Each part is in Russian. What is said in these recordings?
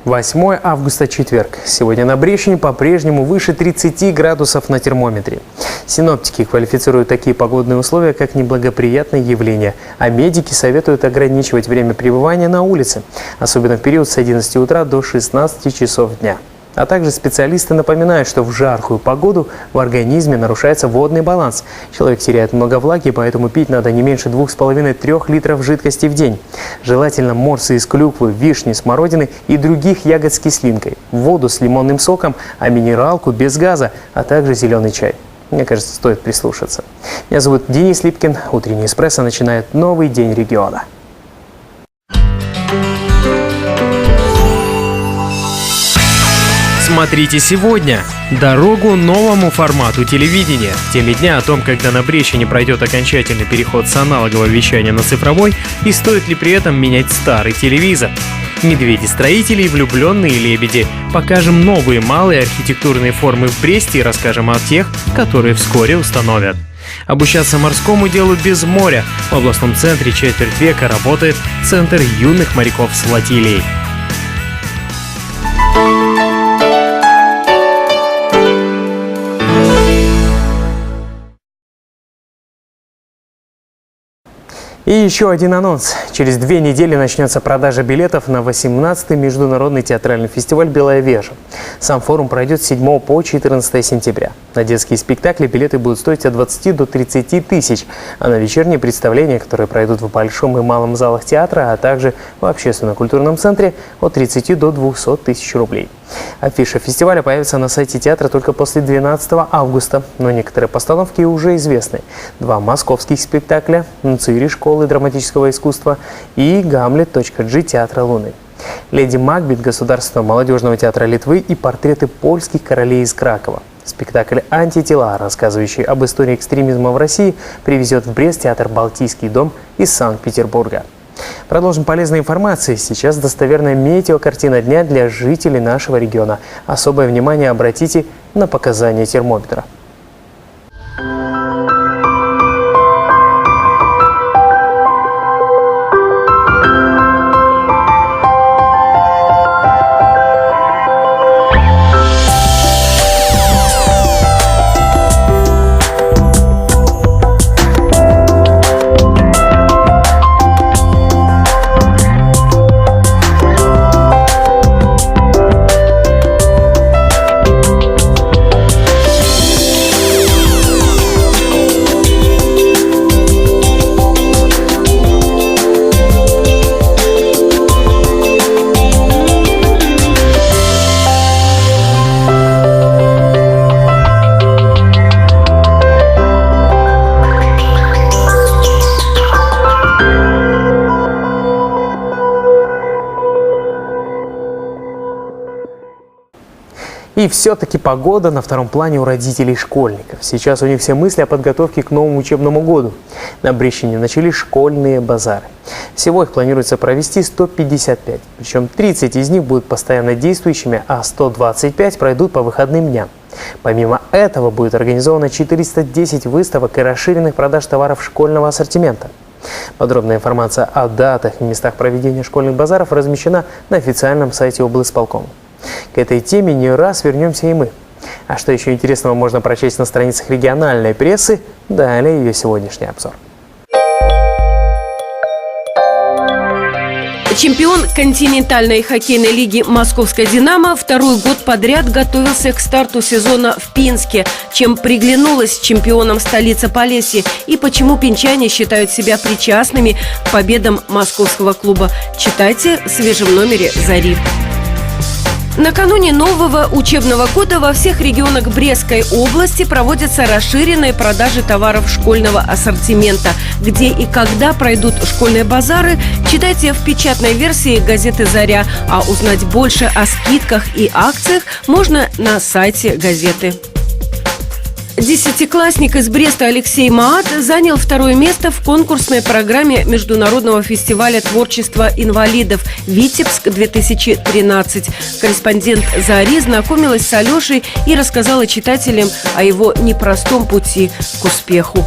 8 августа, четверг. Сегодня на Брещине по-прежнему выше 30 градусов на термометре. Синоптики квалифицируют такие погодные условия как неблагоприятное явление, а медики советуют ограничивать время пребывания на улице, особенно в период с 11 утра до 16 часов дня. А также специалисты напоминают, что в жаркую погоду в организме нарушается водный баланс. Человек теряет много влаги, поэтому пить надо не меньше 2,5–3 литров жидкости в день. Желательно морсы из клюквы, вишни, смородины и других ягод с кислинкой, воду с лимонным соком, а минералку без газа, а также зеленый чай. Мне кажется, стоит прислушаться. Меня зовут Денис Липкин. Утренний эспрессо начинает новый день региона. Смотрите сегодня. Дорогу новому формату телевидения. В теме дня о том, когда на Брещине пройдет окончательный переход с аналогового вещания на цифровой и стоит ли при этом менять старый телевизор. Медведи-строители и влюбленные лебеди. Покажем новые малые архитектурные формы в Бресте и расскажем о тех, которые вскоре установят. Обучаться морскому делу без моря. В областном центре четверть века работает Центр юных моряков с флотилией. И еще один анонс. Через 2 недели начнется продажа билетов на 18-й международный театральный фестиваль «Белая вежа». Сам форум пройдет с 7 по 14 сентября. На детские спектакли билеты будут стоить от 20 до 30 тысяч, а на вечерние представления, которые пройдут в большом и малом залах театра, а также в общественно-культурном центре, от 30 до 200 тысяч рублей. Афиша фестиваля появится на сайте театра только после 12 августа, но некоторые постановки уже известны. 2 московских спектакля «Нуцири» школы драматического искусства и «Гамлет.G» театра Луны. «Леди Макбет» Государственного молодежного театра Литвы и портреты польских королей из Кракова. Спектакль «Антитела», рассказывающий об истории экстремизма в России, привезет в Брест театр «Балтийский дом» из Санкт-Петербурга. Продолжим полезной информацией. Сейчас достоверная метеокартина дня для жителей нашего региона. Особое внимание обратите на показания термометра. И все-таки погода на втором плане у родителей школьников. Сейчас у них все мысли о подготовке к новому учебному году. На Брещине начались школьные базары. Всего их планируется провести 155, причем 30 из них будут постоянно действующими, а 125 пройдут по выходным дням. Помимо этого будет организовано 410 выставок и расширенных продаж товаров школьного ассортимента. Подробная информация о датах и местах проведения школьных базаров размещена на официальном сайте облисполкома. К этой теме не раз вернемся и мы. А что еще интересного можно прочесть на страницах региональной прессы? Далее ее сегодняшний обзор. Чемпион континентальной хоккейной лиги «Московская Динамо» второй год подряд готовился к старту сезона в Пинске. Чем приглянулась чемпионам столица Полесья и почему пинчане считают себя причастными к победам московского клуба, читайте в свежем номере «Зари». Накануне нового учебного года во всех регионах Брестской области проводятся расширенные продажи товаров школьного ассортимента. Где и когда пройдут школьные базары, читайте в печатной версии газеты «Заря», а узнать больше о скидках и акциях можно на сайте газеты. Десятиклассник из Бреста Алексей Маат занял 2-е место в конкурсной программе Международного фестиваля творчества инвалидов «Витебск-2013». Корреспондент «Зари» знакомилась с Алешей и рассказала читателям о его непростом пути к успеху.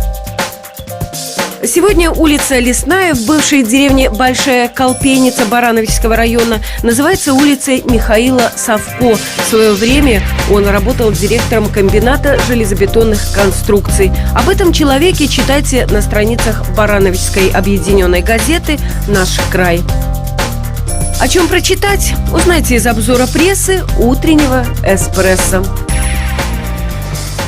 Сегодня улица Лесная в бывшей деревне Большая Колпеница Барановичского района называется улицей Михаила Савко. В свое время он работал директором комбината железобетонных конструкций. Об этом человеке читайте на страницах Барановичской объединенной газеты «Наш край». О чем прочитать, узнайте из обзора прессы утреннего «Эспрессо».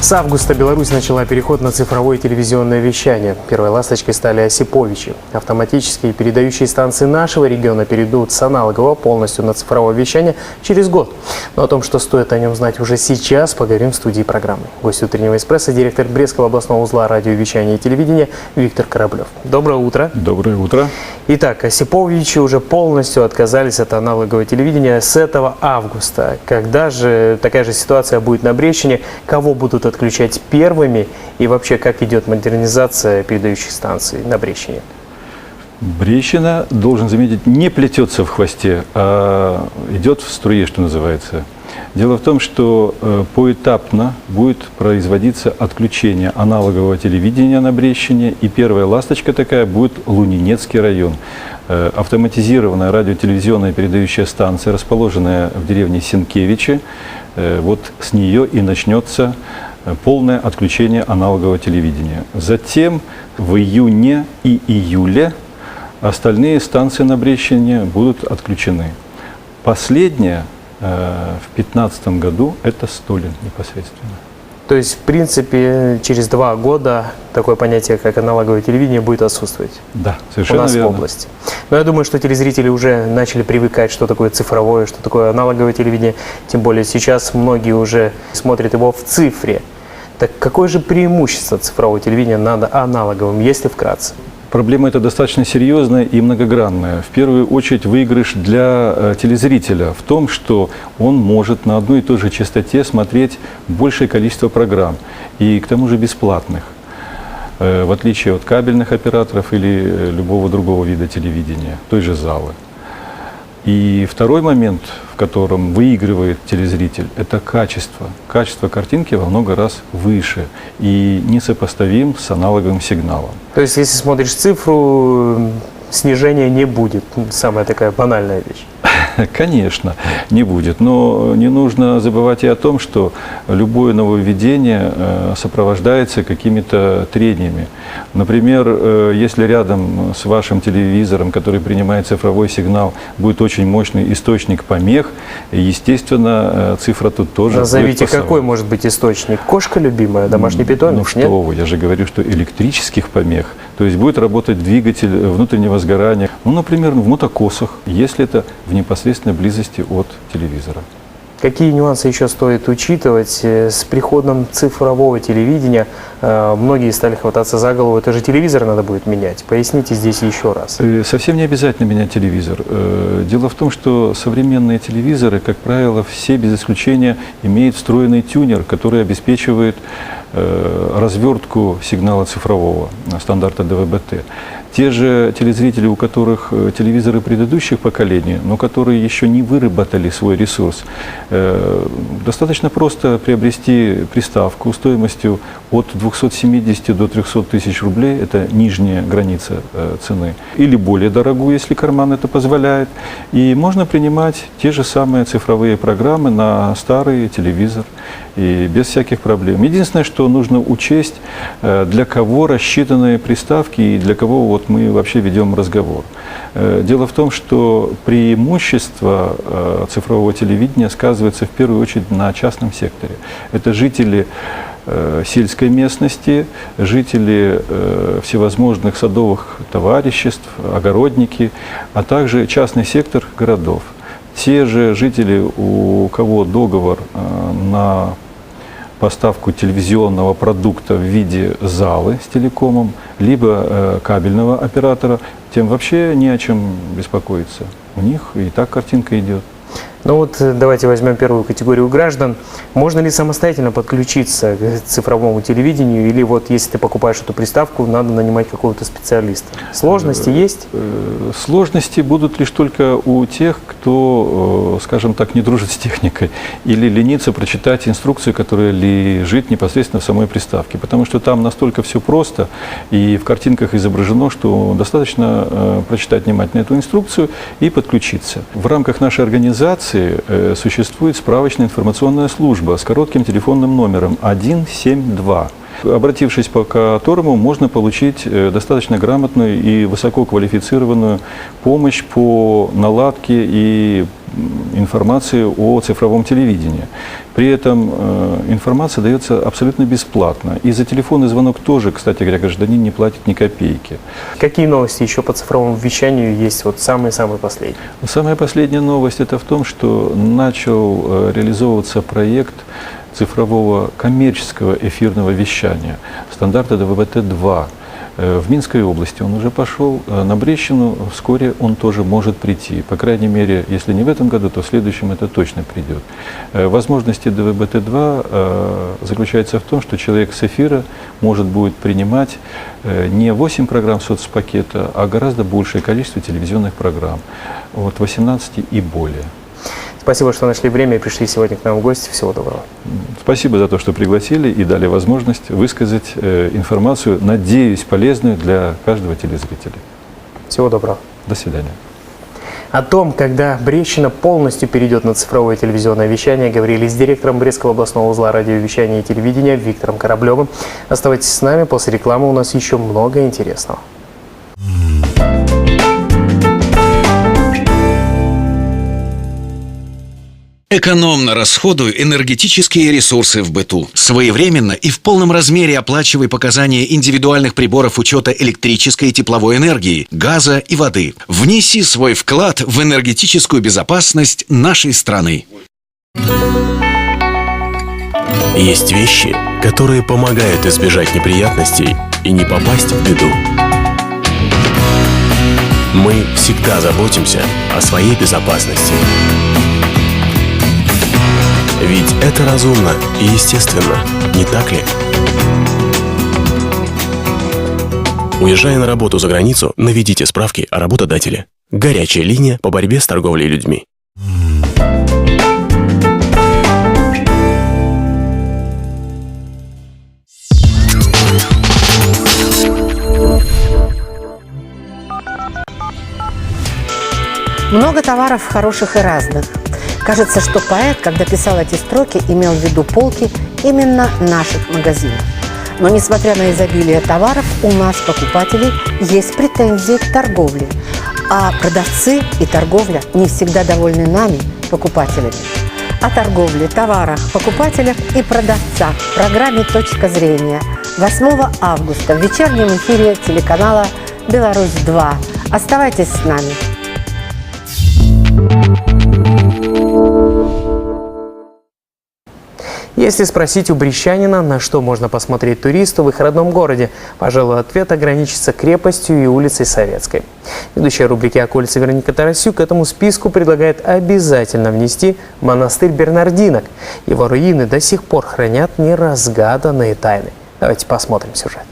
С августа Беларусь начала переход на цифровое телевизионное вещание. Первой ласточкой стали Осиповичи. Автоматические передающие станции нашего региона перейдут с аналогового полностью на цифровое вещание через год. Но о том, что стоит о нем знать уже сейчас, поговорим в студии программы. Гость утреннего «Эспрессо» – директор Брестского областного узла радиовещания и телевидения Виктор Кораблев. Доброе утро. Доброе утро. Итак, Осиповичи уже полностью отказались от аналогового телевидения с этого августа. Когда же такая же ситуация будет на Брещине? Кого будут отключать первыми? И вообще, как идет модернизация передающих станций на Брещине? Брещина, должен заметить, не плетется в хвосте, а идет в струе, что называется. Дело в том, что поэтапно будет производиться отключение аналогового телевидения на Брещине, и первая ласточка такая будет Лунинецкий район. Автоматизированная радиотелевизионная передающая станция, расположенная в деревне Сенкевичи, вот с нее и начнется полное отключение аналогового телевидения. Затем в июне и июле остальные станции на Брещине будут отключены. Последняя в 2015 году это Столин непосредственно. То есть, в принципе, через 2 года такое понятие, как аналоговое телевидение, будет отсутствовать. Да, совершенно у нас верно. в области. Но я думаю, что телезрители уже начали привыкать, что такое цифровое, что такое аналоговое телевидение. Тем более сейчас многие уже смотрят его в цифре. Так какое же преимущество цифрового телевидения над аналоговым, если вкратце? Проблема эта достаточно серьезная и многогранная. В первую очередь выигрыш для телезрителя в том, что он может на одной и той же частоте смотреть большее количество программ, и к тому же бесплатных, в отличие от кабельных операторов или любого другого вида телевидения, той же залы. И второй момент, в котором выигрывает телезритель, это качество. Качество картинки во много раз выше и несопоставим с аналоговым сигналом. То есть, если смотришь цифру, снижения не будет. Самая такая банальная вещь. Конечно, не будет. Но не нужно забывать и о том, что любое нововведение сопровождается какими-то трениями. Например, если рядом с вашим телевизором, который принимает цифровой сигнал, будет очень мощный источник помех, естественно, цифра тут тоже Назовите, будет пасовать. какой может быть источник? Кошка любимая, домашний питомец? Ну что вы, я же говорю, что электрических помех. То есть будет работать двигатель внутреннего сгорания, ну, например, в мотокосах, если это в непосредственной близости от телевизора. Какие нюансы еще стоит учитывать? С приходом цифрового телевидения многие стали хвататься за голову. Это же телевизор надо будет менять. Поясните здесь еще раз. Совсем не обязательно менять телевизор. Дело в том, что современные телевизоры, как правило, все без исключения имеют встроенный тюнер, который обеспечивает развертку сигнала цифрового стандарта ДВБ-Т. Те же телезрители, у которых телевизоры предыдущих поколений, но которые еще не выработали свой ресурс, достаточно просто приобрести приставку стоимостью от 270 до 300 тысяч рублей, это нижняя граница цены, или более дорогую, если карман это позволяет, и можно принимать те же самые цифровые программы на старый телевизор и без всяких проблем. Единственное, что нужно учесть, для кого рассчитаны приставки и для кого вот мы вообще ведем разговор. Дело в том, что преимущество цифрового телевидения сказывается в первую очередь на частном секторе. Это жители сельской местности, жители всевозможных садовых товариществ, огородники, а также частный сектор городов. Те же жители, у кого договор на поставку телевизионного продукта в виде залы с телекомом, либо кабельного оператора, тем вообще не о чем беспокоиться. У них и так картинка идет. Ну вот давайте возьмем первую категорию граждан. Можно ли самостоятельно подключиться к цифровому телевидению, или вот если ты покупаешь эту приставку, надо нанимать какого-то специалиста? Сложности есть? Сложности будут лишь только у тех, кто кто, скажем так, не дружит с техникой или ленится прочитать инструкцию, которая лежит непосредственно в самой приставке. Потому что там настолько все просто и в картинках изображено, что достаточно прочитать внимательно эту инструкцию и подключиться. В рамках нашей организации существует справочная информационная служба с коротким телефонным номером 172. Обратившись по которому, можно получить достаточно грамотную и высококвалифицированную помощь по наладке и информации о цифровом телевидении. При этом информация дается абсолютно бесплатно. И за телефонный звонок тоже, кстати говоря, гражданин не платит ни копейки. Какие новости еще по цифровому вещанию есть? Вот самые-самые последние. Самая последняя новость – это в том, что начал реализовываться проект цифрового коммерческого эфирного вещания стандарта ДВБ-Т2. В Минской области он уже пошел, на Брещину вскоре он тоже может прийти. По крайней мере, если не в этом году, то в следующем это точно придет. Возможности ДВБ-Т2 заключаются в том, что человек с эфира может будет принимать не 8 программ соцпакета, а гораздо большее количество телевизионных программ, от 18 и более. Спасибо, что нашли время и пришли сегодня к нам в гости. Всего доброго. Спасибо за то, что пригласили и дали возможность высказать информацию, надеюсь, полезную для каждого телезрителя. Всего доброго. До свидания. О том, когда Брещина полностью перейдет на цифровое телевизионное вещание, говорили с директором Брестского областного узла радиовещания и телевидения Виктором Кораблевым. Оставайтесь с нами, после рекламы у нас еще много интересного. Экономно расходуй энергетические ресурсы в быту. Своевременно и в полном размере оплачивай показания индивидуальных приборов учета электрической и тепловой энергии, газа и воды. Внеси свой вклад в энергетическую безопасность нашей страны. Есть вещи, которые помогают избежать неприятностей и не попасть в беду. Мы всегда заботимся о своей безопасности. Ведь это разумно и естественно, не так ли? Уезжая на работу за границу, наведите справки о работодателе. Горячая линия по борьбе с торговлей людьми. Много товаров хороших и разных. Кажется, что поэт, когда писал эти строки, имел в виду полки именно наших магазинов. Но несмотря на изобилие товаров, у нас, покупателей, есть претензии к торговле. А продавцы и торговля не всегда довольны нами, покупателями. О торговле, товарах, покупателях и продавцах в программе «Точка зрения» 8 августа в вечернем эфире телеканала «Беларусь-2». Оставайтесь с нами. Если спросить у брещанина, на что можно посмотреть туристу в их родном городе, пожалуй, ответ ограничится крепостью и улицей Советской. Ведущая рубрики «Околица» Вероника Тарасюк к этому списку предлагает обязательно внести монастырь Бернардинок. Его руины до сих пор хранят неразгаданные тайны. Давайте посмотрим сюжет.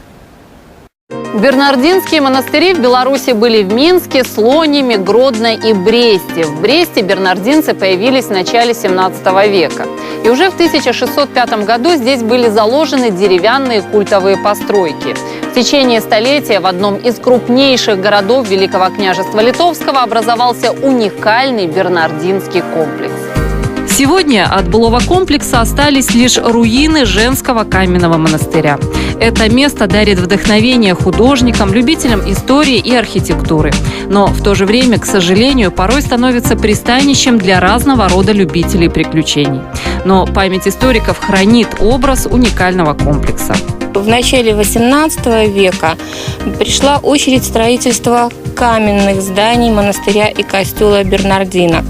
Бернардинские монастыри в Беларуси были в Минске, Слониме, Гродно и Бресте. В Бресте бернардинцы появились в начале 17 века. И уже в 1605 году здесь были заложены деревянные культовые постройки. В течение столетия в одном из крупнейших городов Великого княжества Литовского образовался уникальный бернардинский комплекс. Сегодня от былого комплекса остались лишь руины женского каменного монастыря. Это место дарит вдохновение художникам, любителям истории и архитектуры. Но в то же время, к сожалению, порой становится пристанищем для разного рода любителей приключений. Но память историков хранит образ уникального комплекса. В начале XVIII века пришла очередь строительства каменных зданий монастыря и костела Бернардинок.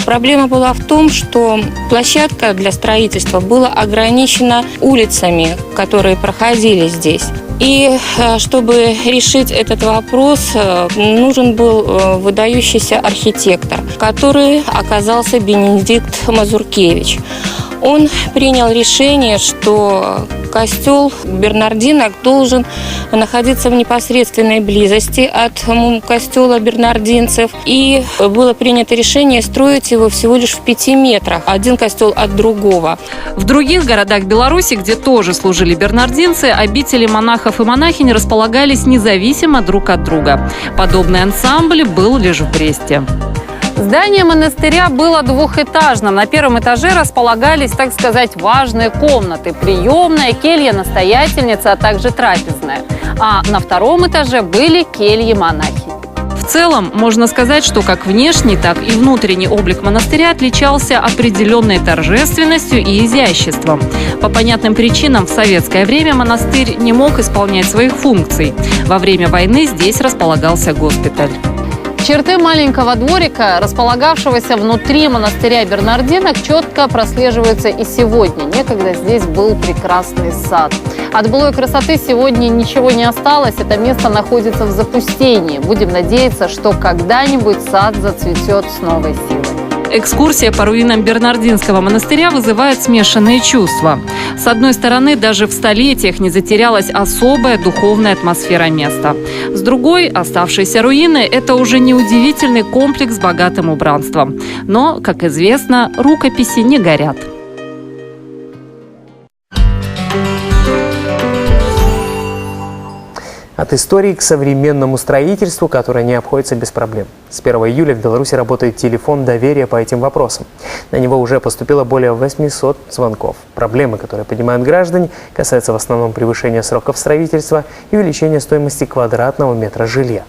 Проблема была в том, что площадка для строительства была ограничена улицами, которые проходили здесь. И чтобы решить этот вопрос, нужен был выдающийся архитектор, который оказался Бенедикт Мазуркевич. Он принял решение, что костел Бернардинок должен находиться в непосредственной близости от костела бернардинцев. И было принято решение строить его всего лишь в 5 метрах. Один костел от другого. В других городах Беларуси, где тоже служили бернардинцы, обители монахов и монахинь располагались независимо друг от друга. Подобный ансамбль был лишь в Бресте. Здание монастыря было двухэтажным. На первом этаже располагались, так сказать, важные комнаты. Приемная, келья настоятельницы, а также трапезная. А на втором этаже были кельи монахинь. В целом, можно сказать, что как внешний, так и внутренний облик монастыря отличался определенной торжественностью и изяществом. По понятным причинам в советское время монастырь не мог исполнять своих функций. Во время войны здесь располагался госпиталь. Черты маленького дворика, располагавшегося внутри монастыря Бернардинок, четко прослеживаются и сегодня. Некогда здесь был прекрасный сад. От былой красоты сегодня ничего не осталось. Это место находится в запустении. Будем надеяться, что когда-нибудь сад зацветет с новой силой. Экскурсия по руинам Бернардинского монастыря вызывает смешанные чувства. С одной стороны, даже в столетиях не затерялась особая духовная атмосфера места. С другой, оставшиеся руины – это уже не удивительный комплекс с богатым убранством. Но, как известно, рукописи не горят. От истории к современному строительству, которое не обходится без проблем. С 1 июля в Беларуси работает телефон доверия по этим вопросам. На него уже поступило более 800 звонков. Проблемы, которые поднимают граждане, касаются в основном превышения сроков строительства и увеличения стоимости квадратного метра жилья.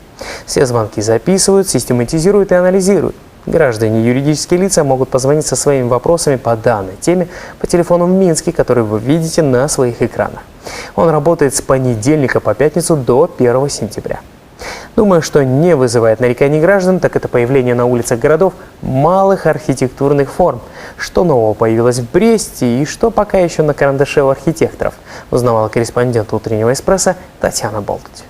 Все звонки записывают, систематизируют и анализируют. Граждане и юридические лица могут позвонить со своими вопросами по данной теме по телефону в Минске, который вы видите на своих экранах. Он работает с понедельника по пятницу до 1 сентября. Думаю, что не вызывает нареканий граждан, так это появление на улицах городов малых архитектурных форм. Что нового появилось в Бресте и что пока еще на карандаше у архитекторов, узнавала корреспондент «Утреннего эспрессо» Татьяна Болтуть.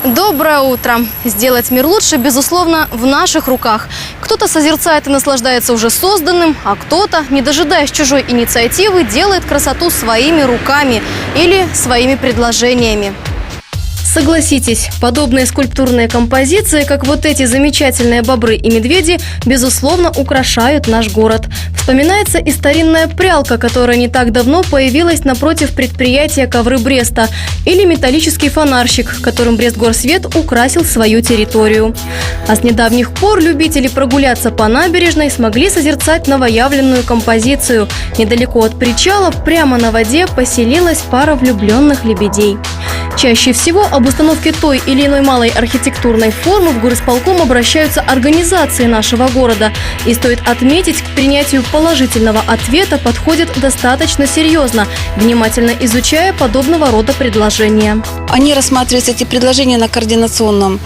Доброе утро! Сделать мир лучше, безусловно, в наших руках. Кто-то созерцает и наслаждается уже созданным, а кто-то, не дожидаясь чужой инициативы, делает красоту своими руками или своими предложениями. Согласитесь, подобные скульптурные композиции, как вот эти замечательные бобры и медведи, безусловно, украшают наш город. Вспоминается и старинная прялка, которая не так давно появилась напротив предприятия «Ковры Бреста», или металлический фонарщик, которым Брестгорсвет украсил свою территорию. А с недавних пор любители прогуляться по набережной смогли созерцать новоявленную композицию. Недалеко от причала, прямо на воде, поселилась пара влюбленных лебедей. Чаще всего об установке той или иной малой архитектурной формы в горисполком обращаются организации нашего города. И стоит отметить, к принятию положительного ответа подходят достаточно серьезно, внимательно изучая подобного рода предложения. Они рассматриваются, эти предложения, на координационном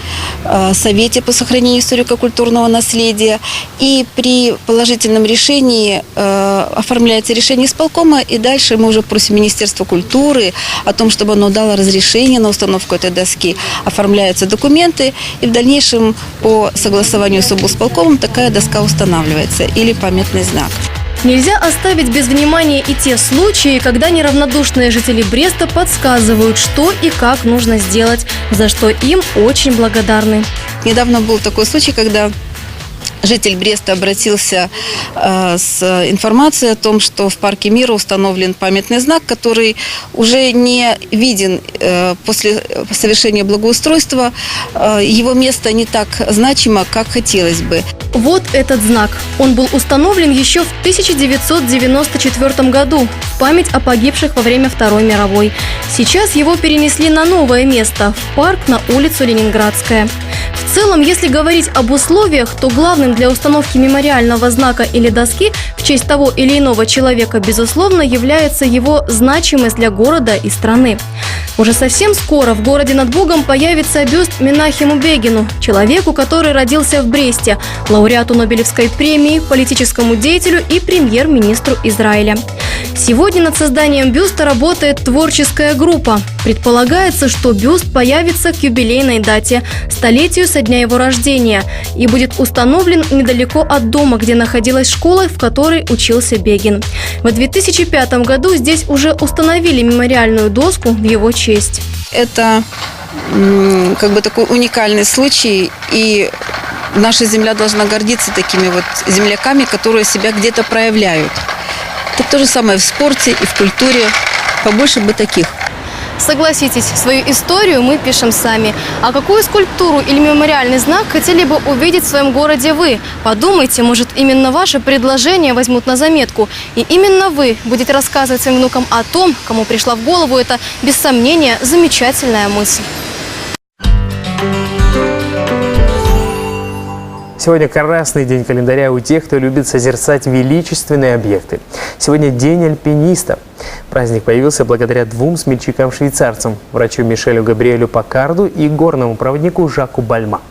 совете по сохранению историко-культурного наследия. И при положительном решении оформляется решение исполкома, и дальше мы уже просим Министерство культуры о том, чтобы оно дало разрешение на установку этой доски. Оформляются документы, и в дальнейшем по согласованию с облсполкомом такая доска устанавливается или памятный знак. Нельзя оставить без внимания и те случаи, когда неравнодушные жители Бреста подсказывают, что и как нужно сделать, за что им очень благодарны. Недавно был такой случай, когда житель Бреста обратился с информацией о том, что в парке Мира установлен памятный знак, который уже не виден после совершения благоустройства. Его место не так значимо, как хотелось бы. Вот этот знак. Он был установлен еще в 1994 году в память о погибших во время Второй мировой. Сейчас его перенесли на новое место – в парк на улицу Ленинградская. В целом, если говорить об условиях, то главным для установки мемориального знака или доски в честь того или иного человека, безусловно, является его значимость для города и страны. Уже совсем скоро в городе над Бугом появится бюст Менахему Бегину, человеку, который родился в Бресте, лауреату Нобелевской премии, политическому деятелю и премьер-министру Израиля. Сегодня над созданием бюста работает творческая группа. Предполагается, что бюст появится к юбилейной дате – столетию со дня его рождения, и будет установлен недалеко от дома, где находилась школа, в которой учился Бегин. В 2005 году здесь уже установили мемориальную доску в его честь. Это как бы такой уникальный случай, и наша земля должна гордиться такими вот земляками, которые себя где-то проявляют. Это то же самое в спорте и в культуре. Побольше бы таких. Согласитесь, свою историю мы пишем сами. А какую скульптуру или мемориальный знак хотели бы увидеть в своем городе вы? Подумайте, может, именно ваши предложения возьмут на заметку. И именно вы будете рассказывать своим внукам о том, кому пришла в голову эта, без сомнения, замечательная мысль. Сегодня красный день календаря у тех, кто любит созерцать величественные объекты. Сегодня день альпиниста. Праздник появился благодаря двум смельчакам-швейцарцам – врачу Мишелю Габриэлю Пакарду и горному проводнику Жаку Бальма.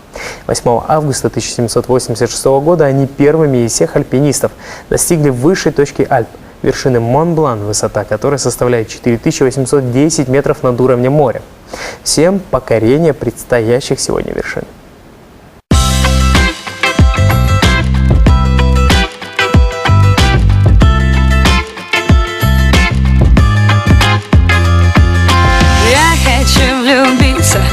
8 августа 1786 года они первыми из всех альпинистов достигли высшей точки Альп – вершины Мон-Блан, высота которой составляет 4810 метров над уровнем моря. Всем покорение предстоящих сегодня вершин.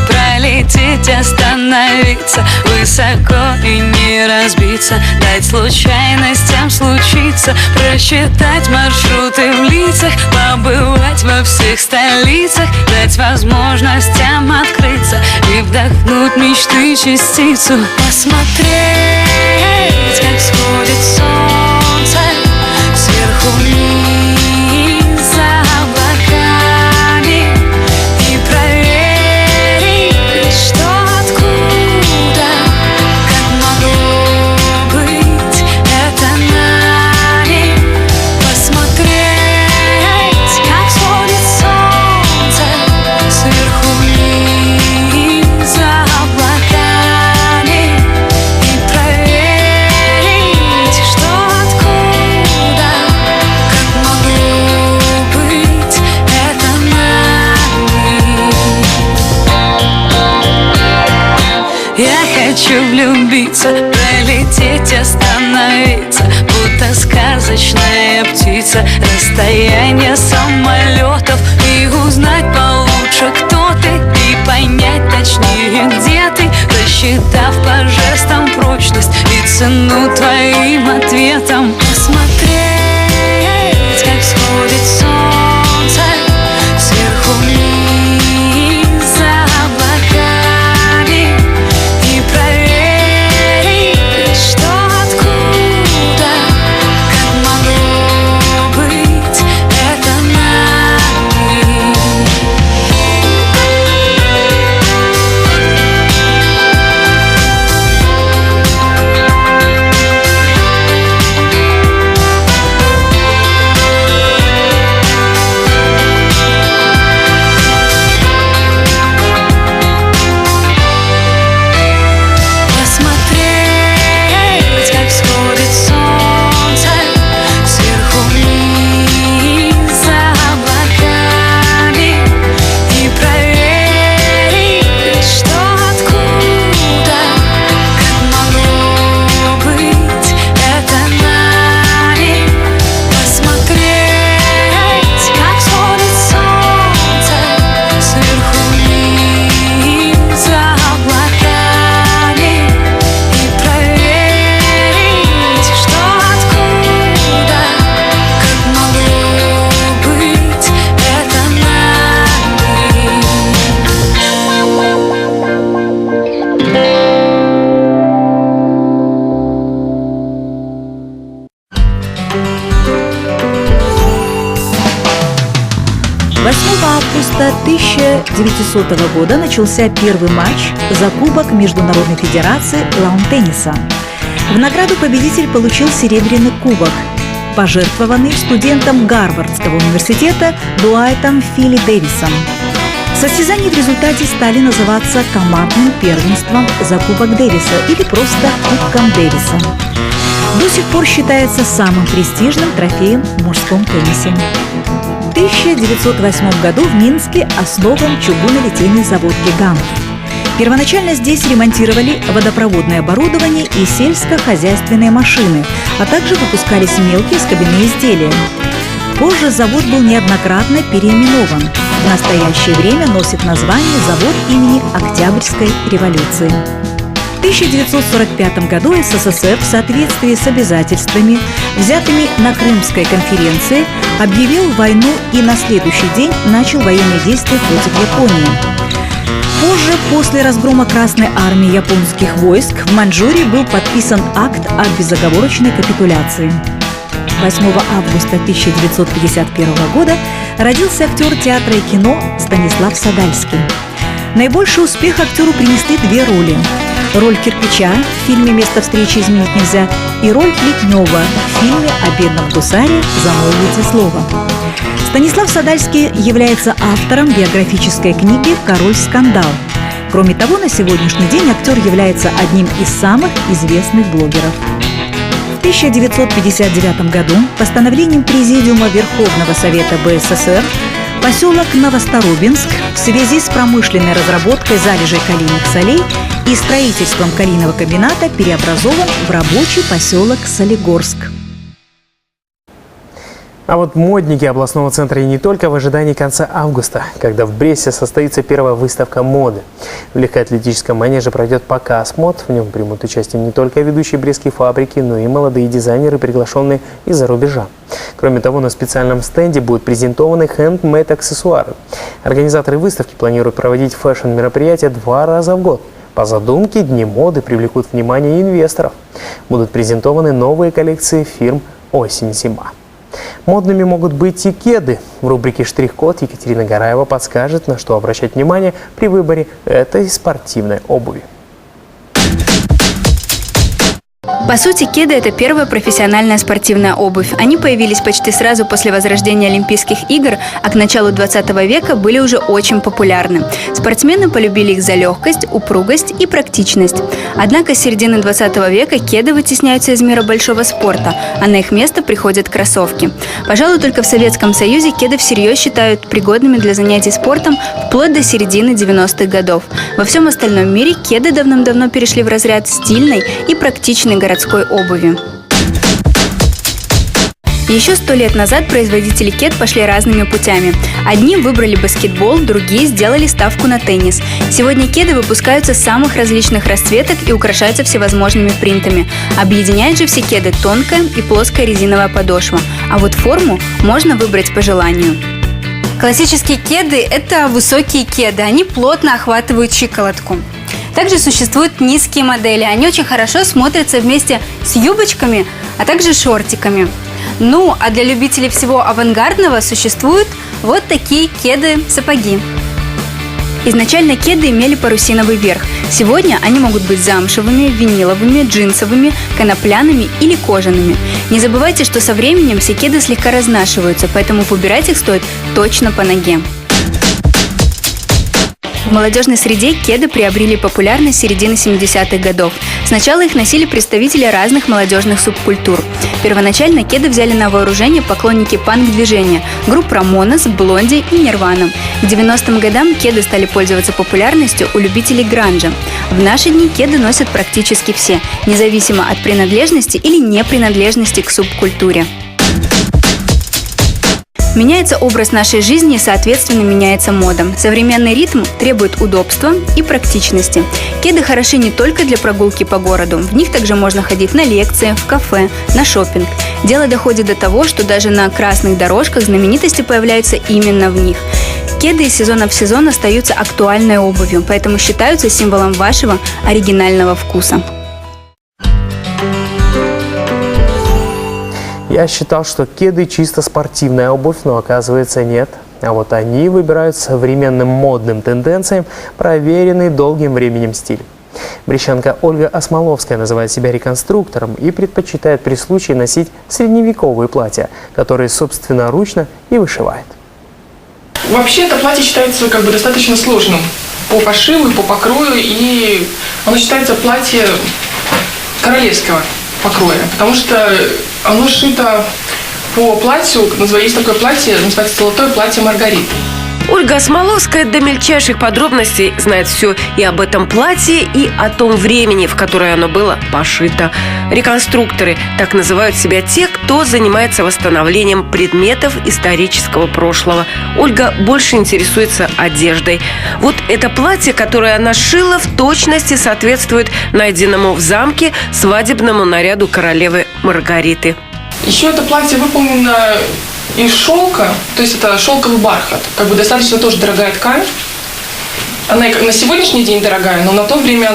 Пролететь, остановиться высоко и не разбиться, дать случайностям случиться, просчитать маршруты в лицах, побывать во всех столицах, дать возможностям открыться и вдохнуть мечты частицу. Посмотреть, как сходит солнце сверху вниз за облаками, и проверить, что откуда, как могло быть это нами. Посмотреть, как сходит солнце сверху вниз за облаками, и проверить, что откуда, как могло быть это нами. Я хочу влюбиться, пролететь, остановиться, будто сказочная птица, расстояние самолетов, и узнать получше, кто ты, и понять точнее, где ты, рассчитав по жестам прочность и цену твоим ответам. Посмотреть, как сходит солнце сверху вниз за облаками, и проверить, что откуда, как могло быть это нами. Посмотреть, как сходит солнце сверху вниз за облаками, и проверить, что откуда, как могло быть это нами. Посмотреть, как сходит солнце сверху вниз за облаками, и проверить, что откуда, как могло быть это нами. 8 августа 1900 года начался первый матч за Кубок Международной Федерации лаун-тенниса. В награду победитель получил серебряный кубок, пожертвованный студентом Гарвардского университета Дуайтом Филли Дэвисом. Состязания в результате стали называться командным первенством за Кубок Дэвиса или просто Кубком Дэвиса. До сих пор считается самым престижным трофеем в мужском теннисе. В 1908 году в Минске основан чугунолитейный завод «Гигант». Первоначально здесь ремонтировали водопроводное оборудование и сельскохозяйственные машины, а также выпускались мелкие скобяные изделия. Позже завод был неоднократно переименован. В настоящее время носит название «Завод имени Октябрьской революции». В 1945 году СССР в соответствии с обязательствами, взятыми на Крымской конференции, объявил войну и на следующий день начал военные действия против Японии. Позже, после разгрома Красной армии японских войск, в Маньчжурии был подписан акт о безоговорочной капитуляции. 8 августа 1951 года родился актер театра и кино Станислав Садальский. Наибольший успех актеру принесли две роли. Роль кирпича в фильме «Место встречи изменить нельзя» и роль Плетнева в фильме о бедном гусаре «Замолвите слово». Станислав Садальский является автором биографической книги «Король скандал». Кроме того, на сегодняшний день актер является одним из самых известных блогеров. В 1959 году постановлением Президиума Верховного Совета БССР поселок Новосторубинск в связи с промышленной разработкой залежей калийных солей и строительством калийного комбината переобразован в рабочий поселок Солигорск. А вот модники областного центра и не только в ожидании конца августа, когда в Бресте состоится первая выставка моды. В легкоатлетическом манеже пройдет показ мод. В нем примут участие не только ведущие брестские фабрики, но и молодые дизайнеры, приглашенные из-за рубежа. Кроме того, на специальном стенде будут презентованы хендмейд-аксессуары. Организаторы выставки планируют проводить фэшн-мероприятия 2 раза в год. По задумке, дни моды привлекут внимание инвесторов. Будут презентованы новые коллекции фирм «Осень-зима». Модными могут быть и кеды. В рубрике «Штрих-код» Екатерина Гараева подскажет, на что обращать внимание при выборе этой спортивной обуви. По сути, кеды – это первая профессиональная спортивная обувь. Они появились почти сразу после возрождения Олимпийских игр, а к началу 20 века были уже очень популярны. Спортсмены полюбили их за легкость, упругость и практичность. Однако с середины 20 века кеды вытесняются из мира большого спорта, а на их место приходят кроссовки. Пожалуй, только в Советском Союзе кеды всерьез считают пригодными для занятий спортом вплоть до середины 90-х годов. Во всем остальном мире кеды давным-давно перешли в разряд стильной и практичной городской обуви. Еще 100 лет назад производители кед пошли разными путями. Одни выбрали баскетбол, другие сделали ставку на теннис. Сегодня кеды выпускаются самых различных расцветок и украшаются всевозможными принтами. Объединяют же все кеды тонкая и плоская резиновая подошва. А вот форму можно выбрать по желанию. Классические кеды – это высокие кеды. Они плотно охватывают щиколотку. Также существуют низкие модели. Они очень хорошо смотрятся вместе с юбочками, а также шортиками. Ну, а для любителей всего авангардного существуют вот такие кеды-сапоги. Изначально кеды имели парусиновый верх. Сегодня они могут быть замшевыми, виниловыми, джинсовыми, конопляными или кожаными. Не забывайте, что со временем все кеды слегка разнашиваются, поэтому выбирать их стоит точно по ноге. В молодежной среде кеды приобрели популярность с середины 70-х годов. Сначала их носили представители разных молодежных субкультур. Первоначально кеды взяли на вооружение поклонники панк-движения, групп Рамонес, Блонди и Нирвана. К 90-м годам кеды стали пользоваться популярностью у любителей гранжа. В наши дни кеды носят практически все, независимо от принадлежности или непринадлежности к субкультуре. Меняется образ нашей жизни и, соответственно, меняется мода. Современный ритм требует удобства и практичности. Кеды хороши не только для прогулки по городу. В них также можно ходить на лекции, в кафе, на шопинг. Дело доходит до того, что даже на красных дорожках знаменитости появляются именно в них. Кеды из сезона в сезон остаются актуальной обувью, поэтому считаются символом вашего оригинального вкуса. Я считал, что кеды чисто спортивная обувь, но оказывается нет. А вот они выбирают современным модным тенденциям проверенный долгим временем стиль. Брещанка Ольга Осмоловская называет себя реконструктором и предпочитает при случае носить средневековые платья, которые собственноручно и вышивает. Вообще это платье считается достаточно сложным по пошиву, по покрою, и оно считается платье королевского покроя, потому что оно сшито по платью, есть такое платье, называется «Золотое платье Маргариты». Ольга Смоловская до мельчайших подробностей знает все и об этом платье, и о том времени, в которое оно было пошито. Реконструкторы – так называют себя те, кто занимается восстановлением предметов исторического прошлого. Ольга больше интересуется одеждой. Вот это платье, которое она шила, в точности соответствует найденному в замке свадебному наряду королевы Маргариты. Еще это платье выполнено из шелка, то есть это шелковый бархат, достаточно тоже дорогая ткань. Она и на сегодняшний день дорогая, но на то время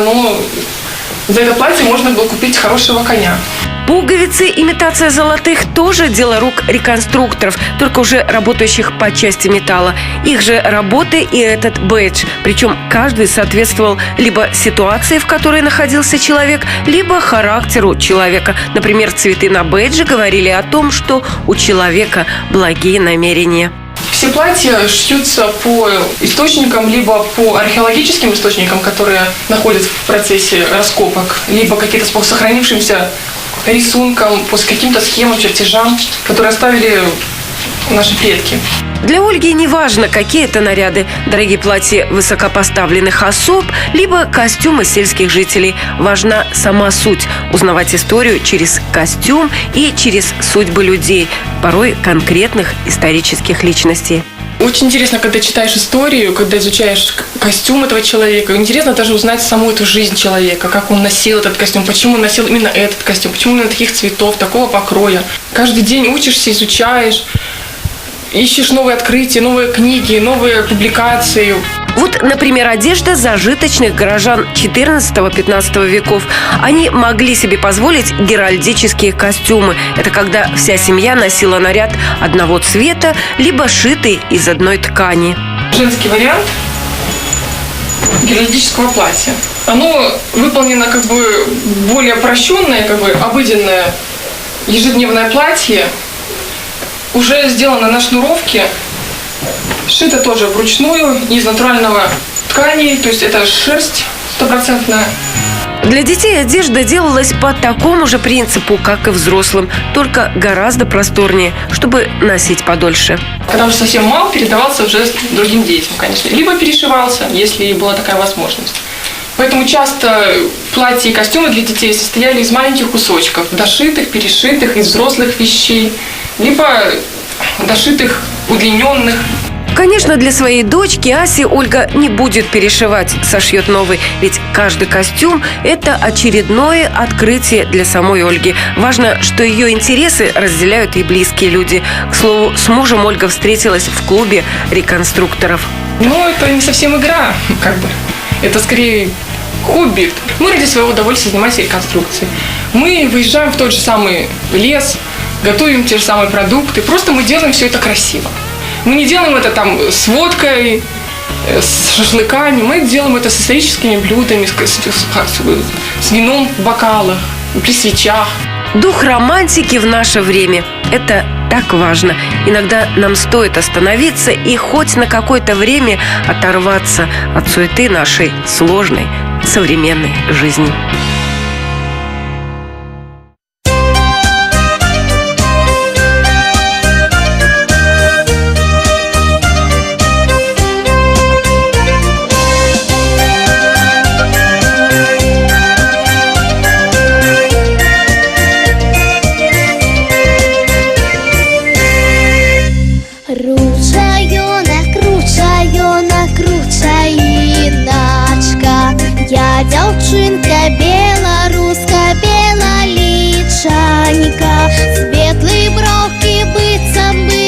за это платье можно было купить хорошего коня. Пуговицы, имитация золотых – тоже дело рук реконструкторов, только уже работающих по части металла. Их же работы и этот бейдж. Причем каждый соответствовал либо ситуации, в которой находился человек, либо характеру человека. Например, цветы на бейдже говорили о том, что у человека благие намерения. Все платья шьются по источникам, либо по археологическим источникам, которые находятся в процессе раскопок, либо какие-то по сохранившимся рисункам, по каким-то схемам, чертежам, которые оставили наши предки. Для Ольги не важно, какие это наряды – дорогие платья высокопоставленных особ, либо костюмы сельских жителей. Важна сама суть – узнавать историю через костюм и через судьбы людей, порой конкретных исторических личностей. Очень интересно, когда читаешь историю, когда изучаешь костюм этого человека. Интересно даже узнать саму эту жизнь человека, как он носил этот костюм, почему он носил именно этот костюм, почему именно таких цветов, такого покроя. Каждый день учишься, изучаешь, ищешь новые открытия, новые книги, новые публикации. Вот, например, одежда зажиточных горожан XIV-XV веков. Они могли себе позволить геральдические костюмы. Это когда вся семья носила наряд одного цвета, либо шитый из одной ткани. Женский вариант геральдического платья. Оно выполнено более упрощенное, обыденное ежедневное платье. Уже сделано на шнуровке. Шито тоже вручную, из натурального ткани, то есть это шерсть стопроцентная. Для детей одежда делалась по такому же принципу, как и взрослым, только гораздо просторнее, чтобы носить подольше. Когда уже совсем мал, передавался уже другим детям, конечно, либо перешивался, если была такая возможность. Поэтому часто платья и костюмы для детей состояли из маленьких кусочков, дошитых, перешитых, из взрослых вещей, либо дошитых, удлиненных. Конечно, для своей дочки Аси Ольга не будет перешивать, сошьет новый. Ведь каждый костюм – это очередное открытие для самой Ольги. Важно, что ее интересы разделяют и близкие люди. К слову, с мужем Ольга встретилась в клубе реконструкторов. Это не совсем игра, Это скорее хобби. Мы ради своего удовольствия занимаемся реконструкцией. Мы выезжаем в тот же самый лес, готовим те же самые продукты. Просто мы делаем все это красиво. Мы не делаем это с водкой, с шашлыками. Мы делаем это с историческими блюдами, с вином в бокалах, при свечах. Дух романтики в наше время – это так важно. Иногда нам стоит остановиться и хоть на какое-то время оторваться от суеты нашей сложной современной жизни. Дзяўчынка беларуска, белалічанька, светлые броўкі быццам бы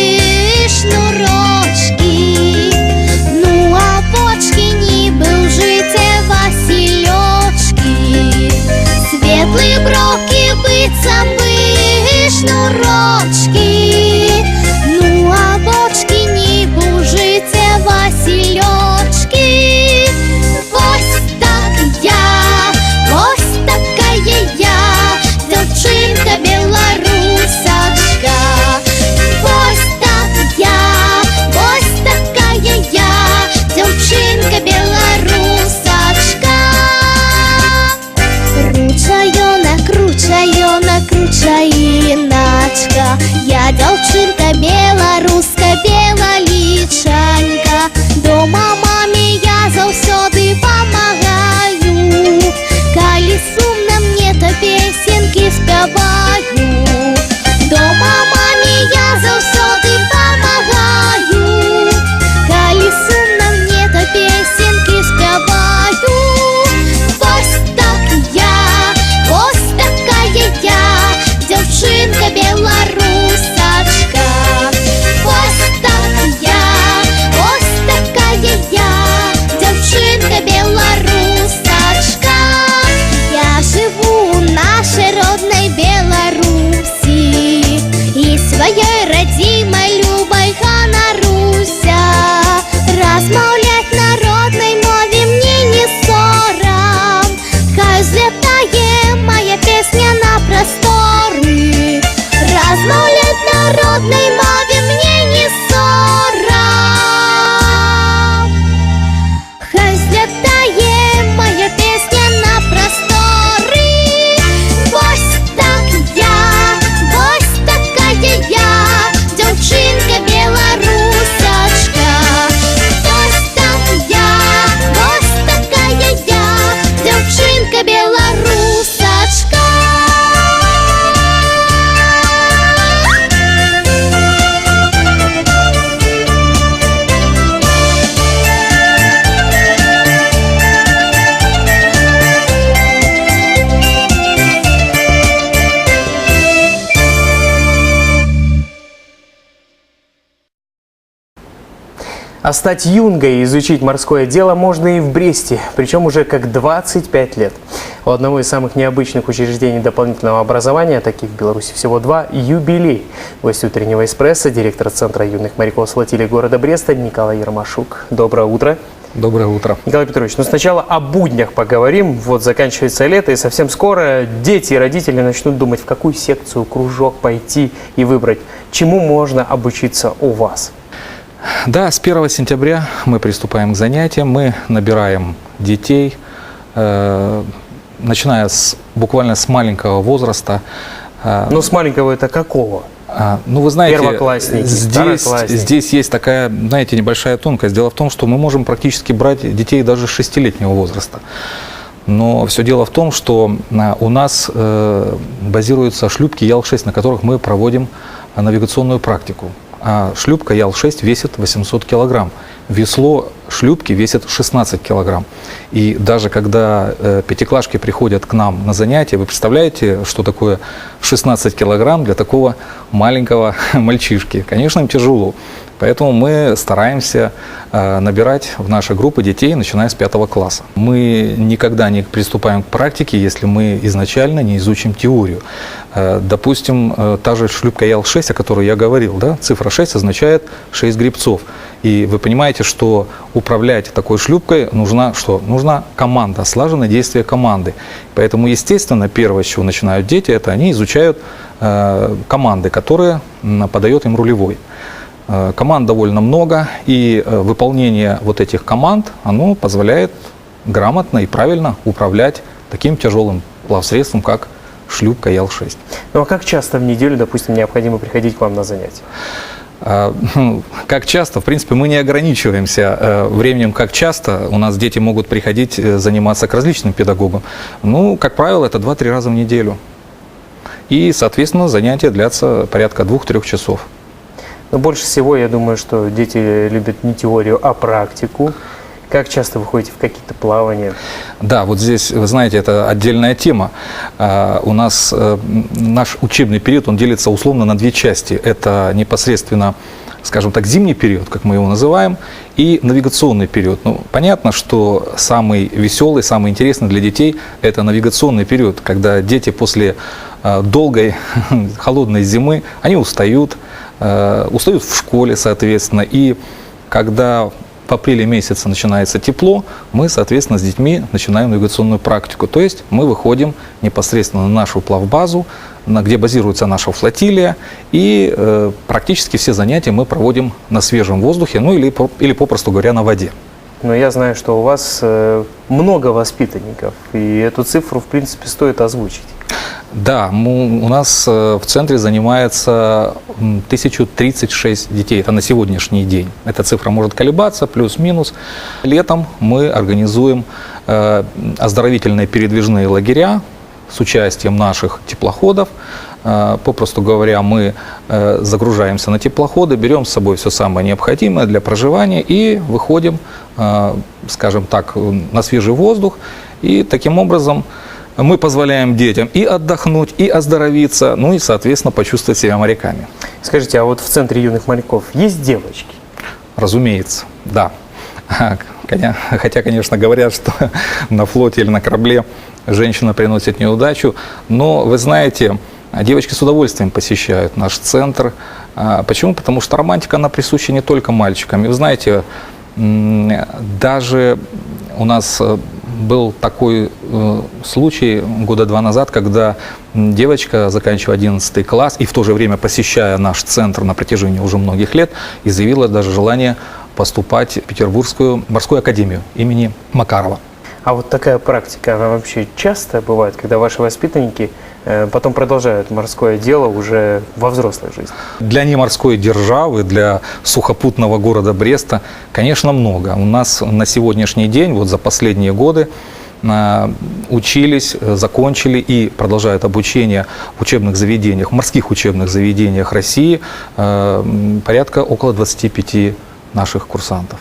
шнурочки, ну а почки нібы ў жыце васілёчкі, светлые броўкі быццам бы шнурочки, ну а почки нібы ў жыце васілёчкі. Вось такая я, дзяўчынка беларуска. А стать юнгой и изучить морское дело можно и в Бресте, причем уже как 25 лет. У одного из самых необычных учреждений дополнительного образования, таких в Беларуси всего 2, юбилей. Гость утреннего «Эспрессо», директор Центра юных моряков флотилии города Бреста Николай Ермашук. Доброе утро. Доброе утро. Николай Петрович, ну сначала о буднях поговорим. Вот заканчивается лето, и совсем скоро дети и родители начнут думать, в какую секцию, кружок пойти и выбрать. Чему можно обучиться у вас? Да, с 1 сентября мы приступаем к занятиям, мы набираем детей, начиная буквально с маленького возраста. Ну, с маленького это какого? Ну, вы знаете, первоклассники, здесь есть такая, знаете, небольшая тонкость. Дело в том, что мы можем практически брать детей даже 6-летнего возраста. Но все дело в том, что у нас базируются шлюпки Ял-6, на которых мы проводим навигационную практику. А шлюпка Ял-6 весит 800 килограмм. Весло шлюпки весит 16 килограмм. И даже когда пятиклашки приходят к нам на занятия, вы представляете, что такое 16 килограмм для такого маленького мальчишки? Конечно, им тяжело. Поэтому мы стараемся набирать в наши группы детей, начиная с 5 класса. Мы никогда не приступаем к практике, если мы изначально не изучим теорию. Допустим, та же шлюпка Ял-6, о которой я говорил, да? Цифра 6 означает 6 гребцов. И вы понимаете, что управлять такой шлюпкой нужна что? Нужна команда, слаженное действие команды. Поэтому, естественно, первое, с чего начинают дети, это они изучают команды, которые подает им рулевой. Команд довольно много, и выполнение вот этих команд, оно позволяет грамотно и правильно управлять таким тяжелым плавсредством, как шлюпка Ял-6. Ну а как часто в неделю, допустим, необходимо приходить к вам на занятия? Как часто? В принципе, мы не ограничиваемся временем, как часто. У нас дети могут приходить заниматься к различным педагогам. Ну, как правило, это 2-3 раза в неделю. И, соответственно, занятия длятся порядка 2-3 часов. Но больше всего, я думаю, что дети любят не теорию, а практику. Как часто вы ходите в какие-то плавания? Да, вот здесь, вы знаете, это отдельная тема. У нас наш учебный период, он делится условно на 2 части. Это непосредственно, скажем так, зимний период, как мы его называем, и навигационный период. Ну, понятно, что самый веселый, самый интересный для детей – это навигационный период, когда дети после долгой холодной зимы, они устают в школе, соответственно, и когда в апреле месяце начинается тепло, мы, соответственно, с детьми начинаем навигационную практику. То есть мы выходим непосредственно на нашу плавбазу, где базируется наша флотилия, и практически все занятия мы проводим на свежем воздухе, ну или попросту говоря, на воде. Но я знаю, что у вас много воспитанников, и эту цифру, в принципе, стоит озвучить. Да, у нас в центре занимается 1036 детей, это на сегодняшний день. Эта цифра может колебаться, плюс-минус. Летом мы организуем оздоровительные передвижные лагеря с участием наших теплоходов. Попросту говоря, мы загружаемся на теплоходы, берем с собой все самое необходимое для проживания и выходим, скажем так, на свежий воздух. И таким образом мы позволяем детям и отдохнуть, и оздоровиться, ну и, соответственно, почувствовать себя моряками. Скажите, а вот в Центре юных моряков есть девочки? Разумеется, да. Хотя, конечно, говорят, что на флоте или на корабле женщина приносит неудачу, но, вы знаете, девочки с удовольствием посещают наш центр. Почему? Потому что романтика, она присуща не только мальчикам. И вы знаете, даже у нас был такой случай года 2 назад, когда девочка, заканчивая 11 класс и в то же время посещая наш центр на протяжении уже многих лет, изъявила даже желание поступать в Петербургскую морскую академию имени Макарова. А вот такая практика, она вообще часто бывает, когда ваши воспитанники потом продолжают морское дело уже во взрослой жизни? Для неморской державы, для сухопутного города Бреста, конечно, много. У нас на сегодняшний день, вот за последние годы, учились, закончили и продолжают обучение в учебных заведениях, в морских учебных заведениях России порядка около 25 наших курсантов.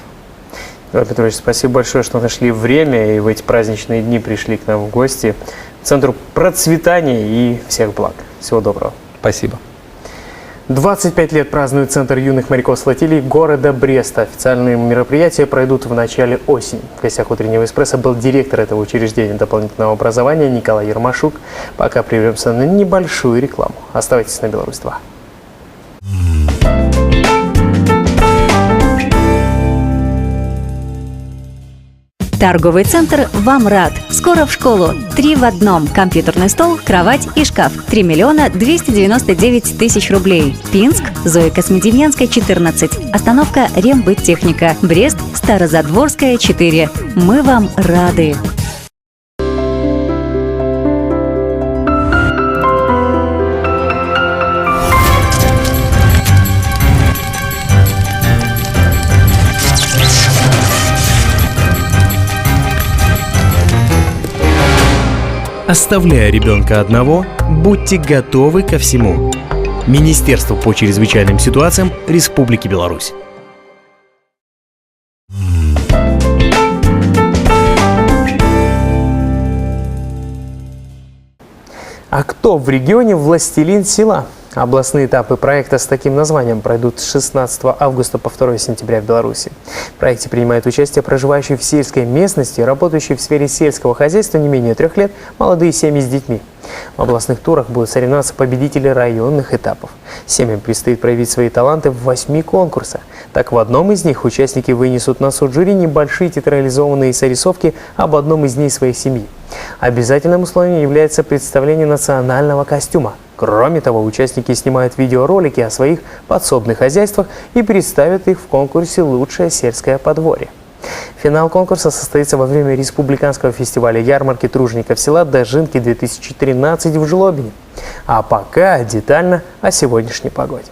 Николай Петрович, спасибо большое, что нашли время и в эти праздничные дни пришли к нам в гости. Центру процветания и всех благ. Всего доброго. Спасибо. 25 лет празднует Центр юных моряков с флотилии города Бреста. Официальные мероприятия пройдут в начале осени. В гостях утреннего «Эспрессо» был директор этого учреждения дополнительного образования Николай Ермашук. Пока прервемся на небольшую рекламу. Оставайтесь на Беларусь-2. Торговый центр вам рад. Скоро в школу. 3 в одном. Компьютерный стол, кровать и шкаф. 3 миллиона 299 тысяч рублей. Пинск, Зои Космодемьянской, 14. Остановка Рембыттехника. Брест, Старозадворская, 4. Мы вам рады. Оставляя ребенка одного, будьте готовы ко всему. Министерство по чрезвычайным ситуациям Республики Беларусь. А кто в регионе властелин села? Областные этапы проекта с таким названием пройдут с 16 августа по 2 сентября в Беларуси. В проекте принимают участие проживающие в сельской местности, работающие в сфере сельского хозяйства не менее 3 лет, молодые семьи с детьми. В областных турах будут соревноваться победители районных этапов. Семьям предстоит проявить свои таланты в 8 конкурсах. Так, в одном из них участники вынесут на суд жюри небольшие театрализованные сорисовки об одном из дней своей семьи. Обязательным условием является представление национального костюма. Кроме того, участники снимают видеоролики о своих подсобных хозяйствах и представят их в конкурсе «Лучшее сельское подворье». Финал конкурса состоится во время республиканского фестиваля ярмарки тружеников села «Дожинки-2013» в Жлобине. А пока детально о сегодняшней погоде.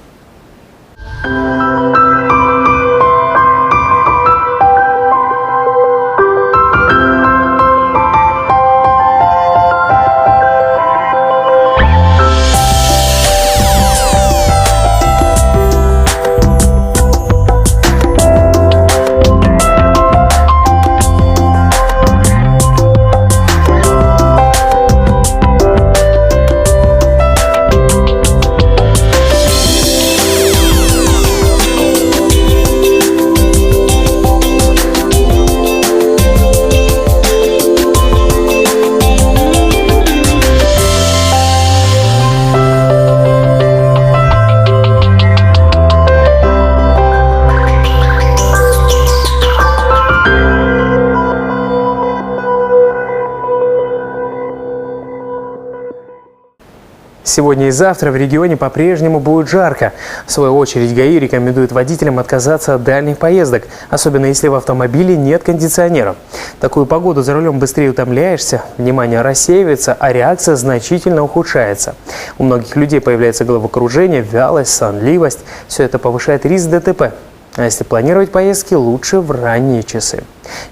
Сегодня и завтра в регионе по-прежнему будет жарко. В свою очередь ГАИ рекомендует водителям отказаться от дальних поездок, особенно если в автомобиле нет кондиционера. В такую погоду за рулем быстрее утомляешься, внимание рассеивается, а реакция значительно ухудшается. У многих людей появляется головокружение, вялость, сонливость. Все это повышает риск ДТП. А если планировать поездки, лучше в ранние часы.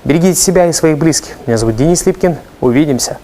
Берегите себя и своих близких. Меня зовут Денис Липкин. Увидимся.